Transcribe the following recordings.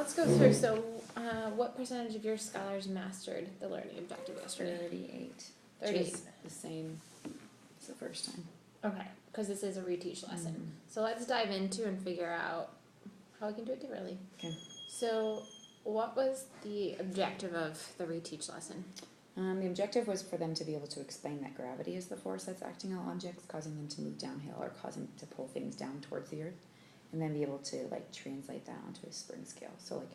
let's go through. So, what percentage of your scholars mastered the learning objective yesterday? 38. 38. Which is the same as the first time. Okay, because this is a reteach lesson. So let's dive into and figure out how we can do it differently. Okay. So, what was the objective of the reteach lesson? The objective was for them to be able to explain that gravity is the force that's acting on objects, causing them to move downhill or causing them to pull things down towards the earth, and then be able to like translate that onto a spring scale. So like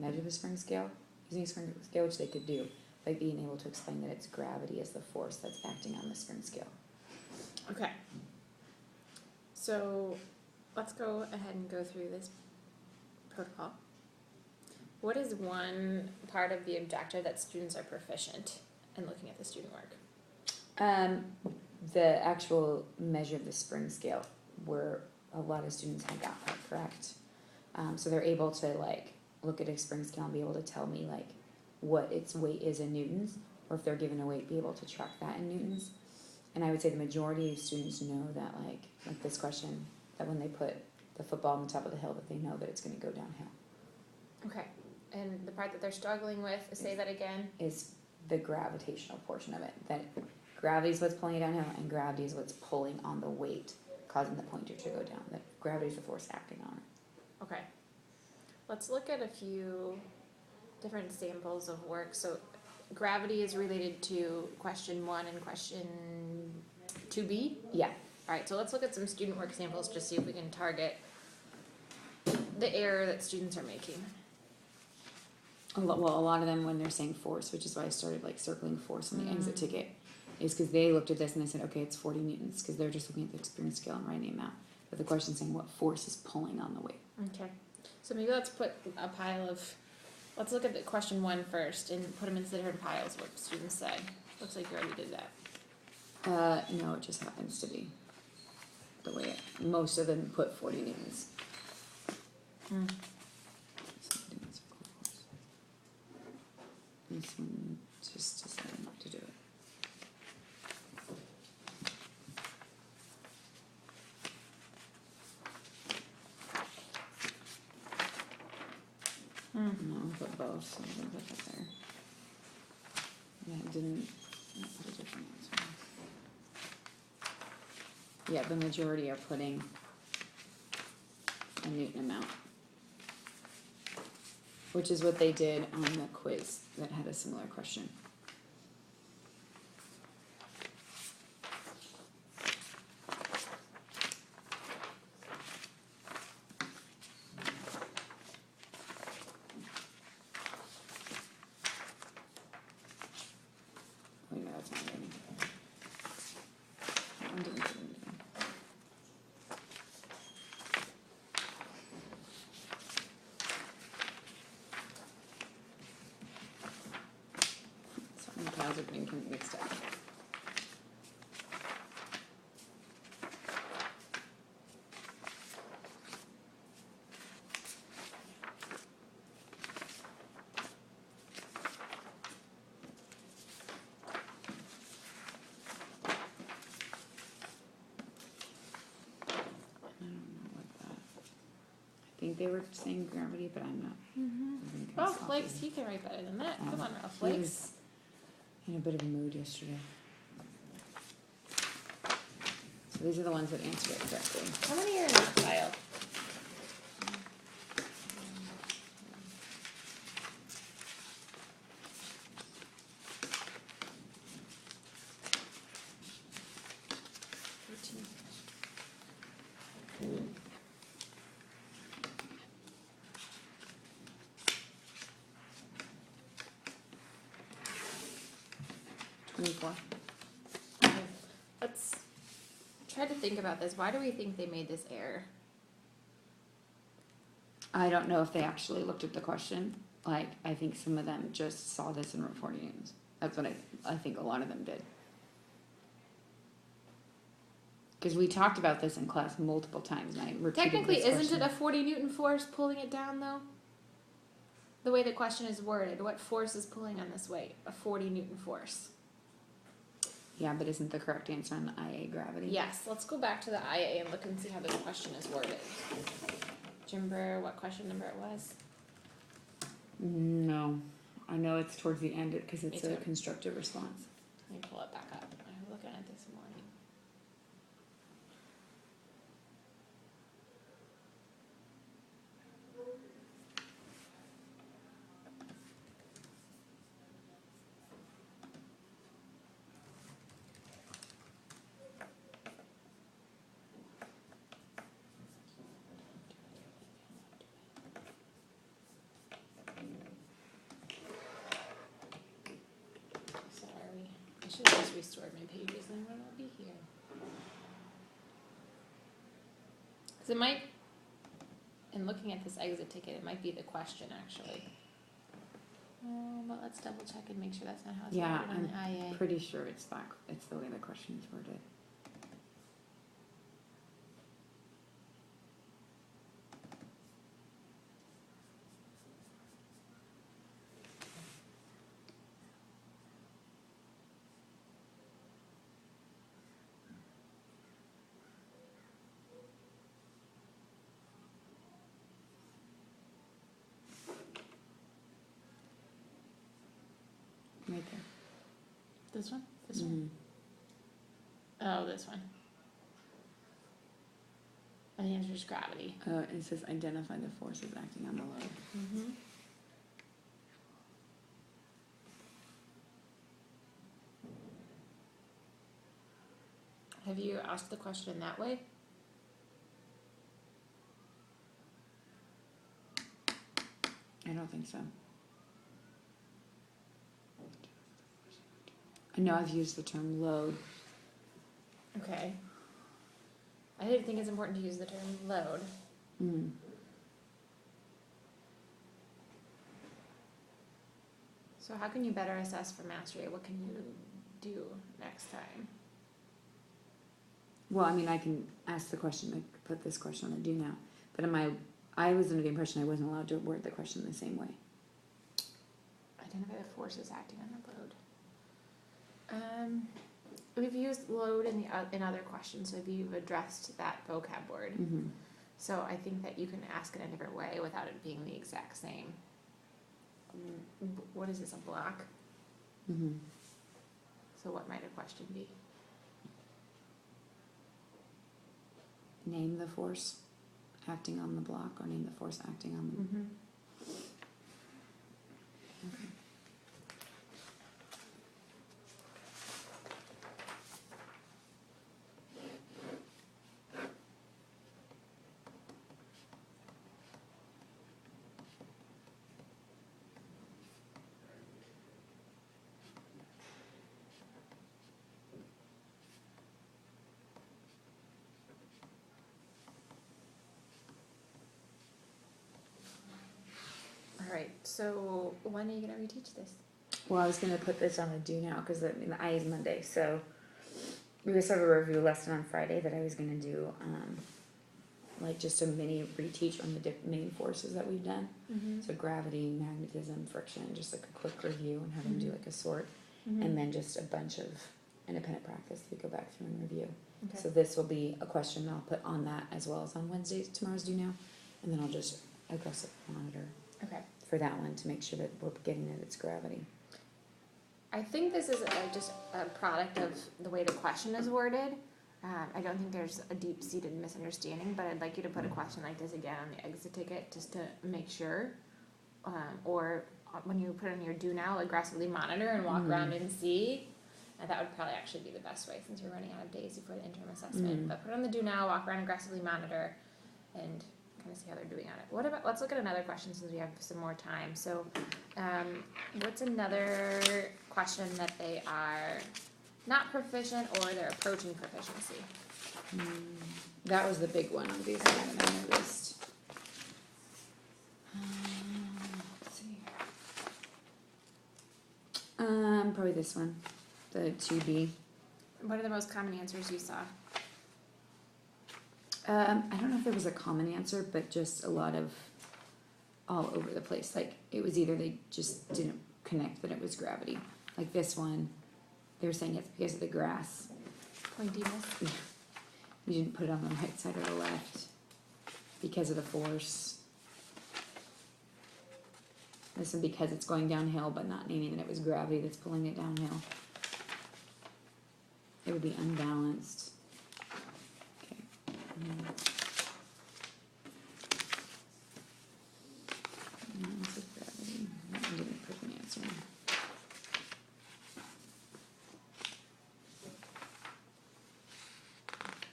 measure the spring scale using a spring scale, which they could do by being able to explain that it's gravity is the force that's acting on the spring scale. Okay. So, let's go ahead and go through this protocol. What is one part of the objective that students are proficient in looking at the student work? The actual measure of the spring scale, where a lot of students had that part correct. So they're able to like look at a spring scale and be able to tell me like what its weight is in newtons, or if they're given a weight, be able to track that in newtons. And I would say the majority of students know that like this question, that when they put the football on the top of the hill, that they know that it's going to go downhill. Okay. And the part that they're struggling with, say that again. Is the gravitational portion of it. That gravity is what's pulling it downhill, and gravity is what's pulling on the weight, causing the pointer to go down. That gravity is the force acting on it. Okay. Let's look at a few different samples of work. So, gravity is related to question 1 and question 2B? Yeah. Alright, so let's look at some student work samples, just see if we can target the error that students are making. A lot of them, when they're saying force, which is why I started like circling force on the exit ticket, is because they looked at this and they said, okay, it's 40 newtons, because they're just looking at the spring scale and writing the amount. But the question's saying what force is pulling on the weight. Okay. So maybe let's put a pile of, let's look at the question 1 first and put them into different piles, what students said. Looks like you already did that. No, it just happens to be the way most of them put 40 newtons. This one just decided not to do it. No, put both, so I'm gonna put that there. Yeah, it didn't put a different answer. Yeah, the majority are putting a Newton amount, which is what they did on the quiz that had a similar question. Wait, no, that's not ready. That one didn't do anything. Sorry, my piles are getting mixed up. I think they were saying gravity, but I'm not. Oh, Flakes, he can write better than that. Come on, Ralph. He Flakes. was in a bit of a mood yesterday. So these are the ones that answered it correctly. How many are in that file? Okay, let's try to think about this. Why do we think they made this error? I don't know if they actually looked at the question. Like, I think some of them just saw this and wrote 40 newtons. That's what I think a lot of them did. Because we talked about this in class multiple times, and I repeated Technically, this isn't question. it a 40 Newton force pulling it down, though? The way the question is worded, what force is pulling on this weight? A 40 Newton force. Yeah, but isn't the correct answer on the IA gravity? Yes, let's go back to the IA and look and see how this question is worded. Do you remember what question number it was? No, I know it's towards the end because it's Me a too. constructive response. Let me pull it back up. I was looking at it this morning. Sorry. I should have just restored my pages, then everyone will be here. Because it might, in looking at this exit ticket, it might be the question actually. But let's double check and make sure that's not how it's Yeah, worded on the IA. Pretty sure it's the way the question is worded. Right there. This one? This one? Oh, this one. And the answer is gravity. It says identify the forces acting on the load. Mm-hmm. Have you asked the question that way? I don't think so. I know I've used the term load. Okay. I didn't think it's important to use the term load. Mm. So how can you better assess for mastery? What can you do next time? Well, I mean, I can ask the question, like put this question on the do now, but I was under the impression I wasn't allowed to word the question the same way. Identify the forces acting on the load. We've used load in other questions, so you've addressed that vocab word. Mm-hmm. So I think that you can ask it a different way without it being the exact same. What is this, a block? Mm-hmm. So what might a question be? Name the force acting on the block, or name the force acting on the... Mm-hmm. Okay. All right, so when are you going to reteach this? Well, I was going to put this on the do now because the I is Monday, so we just have a review lesson on Friday that I was going to do, like just a mini reteach on the main forces that we've done. Mm-hmm. So gravity, magnetism, friction, just like a quick review and have them do like a sort, Mm-hmm. and then just a bunch of independent practice we go back through and review. Okay. So this will be a question I'll put on that as well as on Wednesdays, tomorrow's do now, and then I'll just aggressive monitor Okay. for that one to make sure that we're getting at its gravity. I think this is just a product of the way the question is worded. I don't think there's a deep-seated misunderstanding, but I'd like you to put a question like this again on the exit ticket just to make sure. Or when you put in your do now, aggressively monitor and walk around and see. And that would probably actually be the best way since you're running out of days before the interim assessment. But put on the do now, walk around, aggressively monitor, and kind of see how they're doing on it. What about, let's look at another question since we have some more time. So what's another question that they are not proficient or they're approaching proficiency? That was the big one, obviously, on my list. Let's see. Probably this one, the 2B. What are the most common answers you saw? I don't know if there was a common answer, but just a lot of all over the place. Like, it was either they just didn't connect that it was gravity. Like this one, they were saying it's because of the grass. Pointiness? You didn't put it on the right side or the left because of the force. This one because it's going downhill, but not naming that it was gravity that's pulling it downhill. It would be unbalanced. Okay. This is gravity. That one didn't put an answer.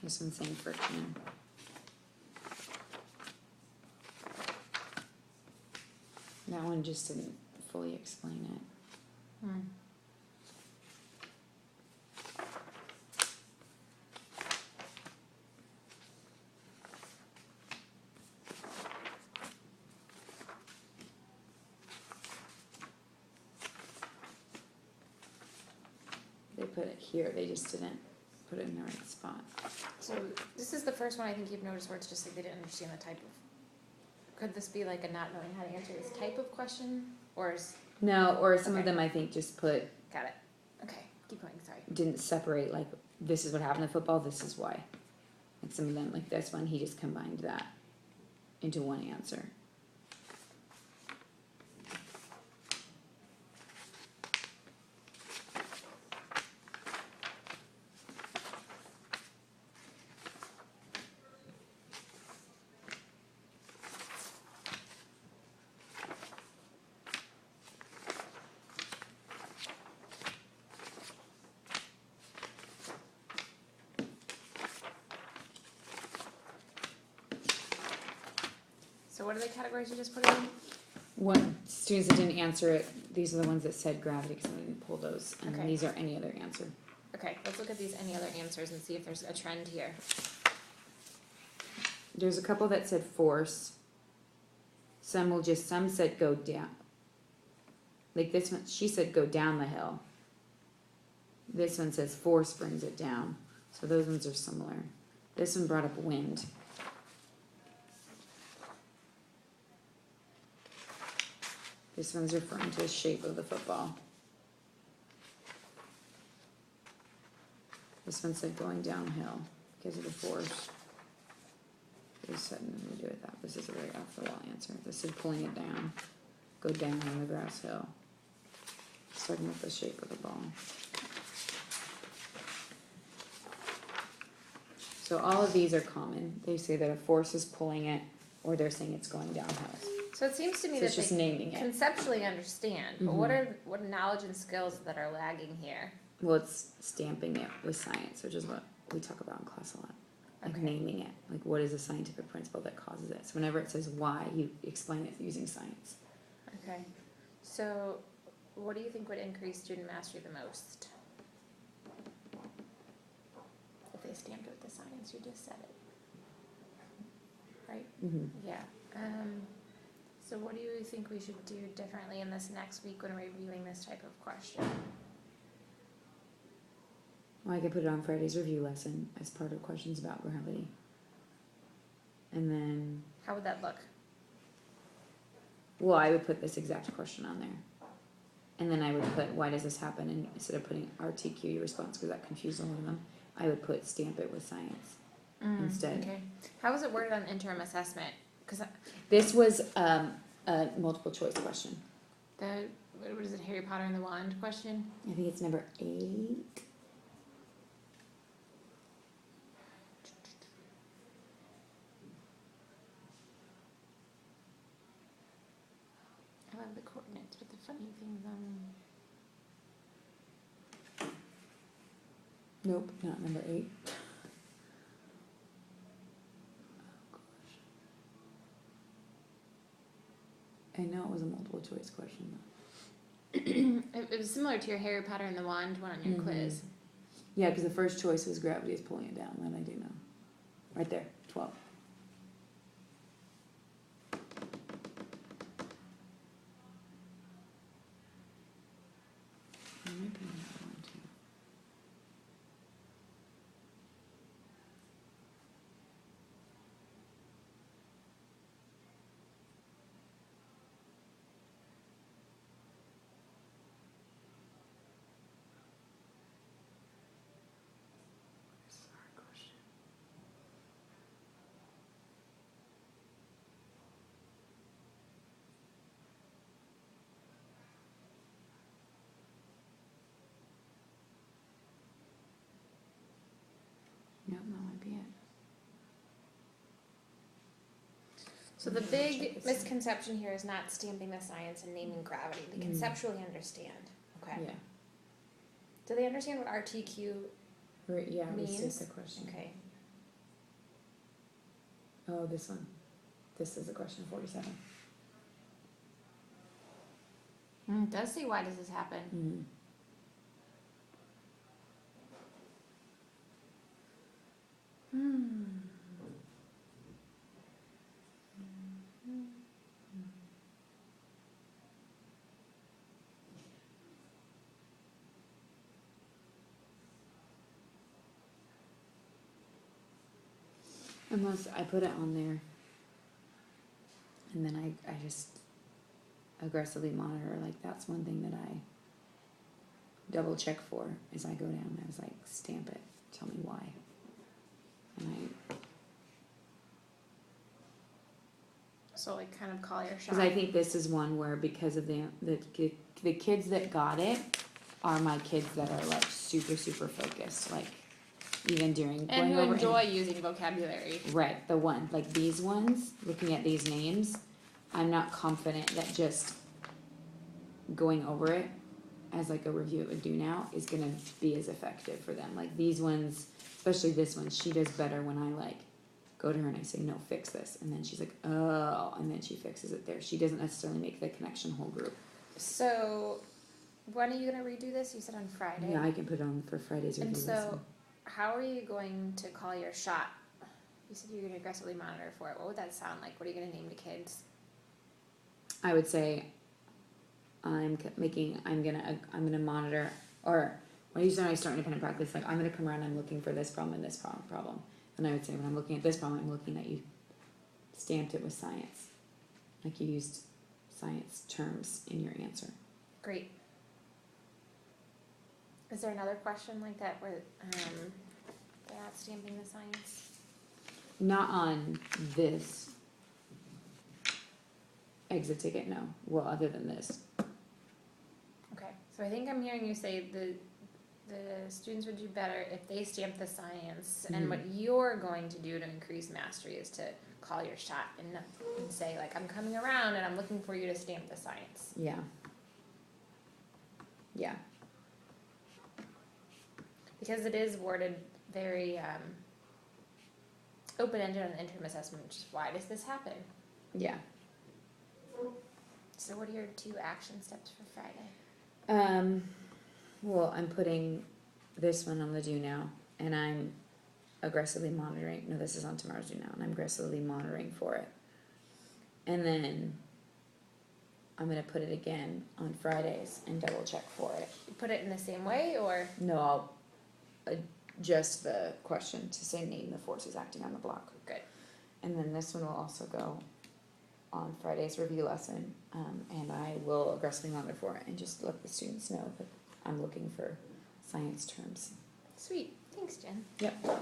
This one's saying friction. That one just didn't fully explain it. They put it here, they just didn't put it in the right spot. So this is the first one I think you've noticed where it's just like they didn't understand the type of. Could this be like a not knowing how to answer this type of question, or is? No, or some of Okay. them I think just put, Got it. Okay, keep going. Sorry. didn't separate, like, this is what happened in football, this is why. Like some of them, like this one, he just combined that into one answer. So what are the categories you just put in? One, students that didn't answer it, these are the ones that said gravity, because I didn't pull those, and then Okay. these are any other answer. Okay, let's look at these any other answers and see if there's a trend here. There's a couple that said force. Some said go down. Like this one, she said go down the hill. This one says force brings it down. So those ones are similar. This one brought up wind. This one's referring to the shape of the football. This one said going downhill because of the force. This had nothing to do with that. This is a very off the wall answer. This is pulling it down. Go down on the grass hill. It's talking about the shape of the ball. So all of these are common. They say that a force is pulling it, or they're saying it's going downhill. So it seems to me So that it's just they naming it. conceptually understand, but what knowledge and skills that are lagging here? Well, it's stamping it with science, which is what we talk about in class a lot. Like Okay. naming it. Like what is a scientific principle that causes it? So whenever it says why, you explain it using science. Okay. So what do you think would increase student mastery the most? If they stamped it with the science, you just said it. Right? Mm-hmm. Yeah. So what do you think we should do differently in this next week when we're reviewing this type of question? Well, I could put it on Friday's review lesson as part of questions about gravity. And then, How would that look? well, I would put this exact question on there. And then I would put, why does this happen? And instead of putting RTQ response, because that confused a lot of them, I would put stamp it with science instead. Okay. How was it worded on interim assessment? Because This was a multiple choice question. what is it, Harry Potter and the Wand question? I think it's number 8. I love the coordinates, but the funny things Nope, not number 8. I know it was a multiple choice question though. it was similar to your Harry Potter and the Wand one on your quiz. Yeah, because the first choice was gravity is pulling it down. That I do know. Right there, 12. I might be on that one too. Where's our question? So the Check big this. misconception here is not stamping the science and naming gravity. They conceptually understand. Okay. Yeah. Do they understand what RTQ Right, yeah, means? restate the question. Okay. Oh, this one. This is the question 47. It does say, why does this happen? Unless I put it on there, and then I just aggressively monitor. Like, that's one thing that I double check for is I go down and I was like, stamp it, tell me why. And So like kind of call your shot. because I think this is one where, because of the kids that got it are my kids that are like super focused, like even during and going who over enjoy using vocabulary. right, the one like these ones, looking at these names, I'm not confident that just going over it as like a review it would do now is gonna be as effective for them. Like these ones, especially this one, she does better when I like go to her and I say, no, fix this, and then she's like, oh, and then she fixes it there. She doesn't necessarily make the connection whole group. So when are you gonna redo this? You said on Friday. Yeah, I can put it on for Friday's review And so, lesson. how are you going to call your shot? You said you're going to aggressively monitor for it. What would that sound like? What are you going to name the kids? I would say I'm gonna monitor, or when I start independent practice, like I'm gonna come around and I'm looking for this problem and this problem. And I would say when I'm looking at this problem, I'm looking that you stamped it with science. Like you used science terms in your answer. Great. Is there another question like that where they're not stamping the science? Not on this exit ticket, no. Well, other than this. Okay. So I think I'm hearing you say the students would do better if they stamp the science, and what you're going to do to increase mastery is to call your shot and say, like, I'm coming around and I'm looking for you to stamp the science. Yeah. Yeah. Because it is worded very open-ended on the interim assessment, which is, why does this happen? Yeah. So what are your 2 action steps for Friday? Well, I'm putting this one on the do now, and I'm aggressively monitoring. No, this is on tomorrow's do now, and I'm aggressively monitoring for it. And then I'm gonna put it again on Fridays and double check for it. You put it in the same way, or? No, I'll adjust the question to say name the forces acting on the block. Good. And then this one will also go on Friday's review lesson, and I will aggressively monitor for it and just let the students know that I'm looking for science terms. Sweet. Thanks, Jen. Yep.